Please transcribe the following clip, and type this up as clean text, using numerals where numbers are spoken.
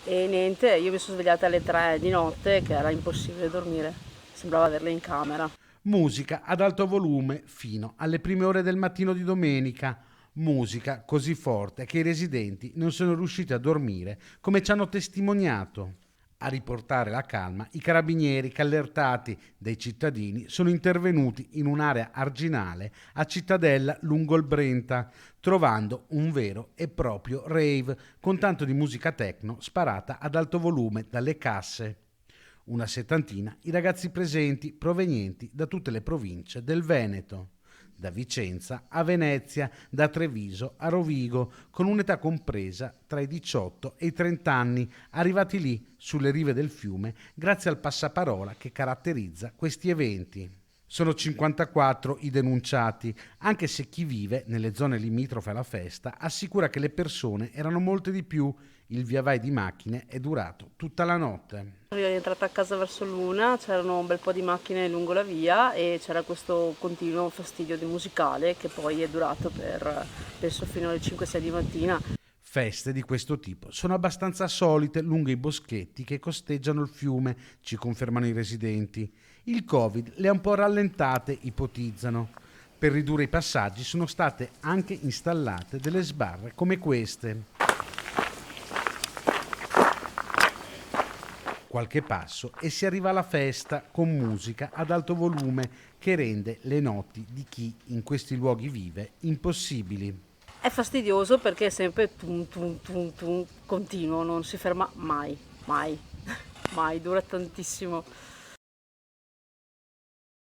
E niente, io mi sono svegliata alle 3 di notte, che era impossibile dormire, sembrava averle in camera. Musica ad alto volume fino alle prime ore del mattino di domenica. Musica così forte che i residenti non sono riusciti a dormire, come ci hanno testimoniato. A riportare la calma, i carabinieri che allertati dai cittadini sono intervenuti in un'area arginale a Cittadella lungo il Brenta, trovando un vero e proprio rave con tanto di musica techno sparata ad alto volume dalle casse. Una settantina i ragazzi presenti provenienti da tutte le province del Veneto, da Vicenza a Venezia, da Treviso a Rovigo, con un'età compresa tra i 18 e i 30 anni, arrivati lì sulle rive del fiume grazie al passaparola che caratterizza questi eventi. Sono 54 i denunciati, anche se chi vive nelle zone limitrofe alla festa assicura che le persone erano molte di più. Il via vai di macchine è durato tutta la notte. Io rientrata a casa verso l'una, c'erano un bel po' di macchine lungo la via e c'era questo continuo fastidio di musicale che poi è durato per penso fino alle 5-6 di mattina. Feste di questo tipo sono abbastanza solite lungo i boschetti che costeggiano il fiume, ci confermano i residenti. Il Covid le ha un po' rallentate, ipotizzano. Per ridurre i passaggi sono state anche installate delle sbarre come queste. Qualche passo e si arriva alla festa con musica ad alto volume che rende le notti di chi in questi luoghi vive impossibili. È fastidioso perché è sempre tum tum tum tum continuo, non si ferma mai, mai, mai, dura tantissimo.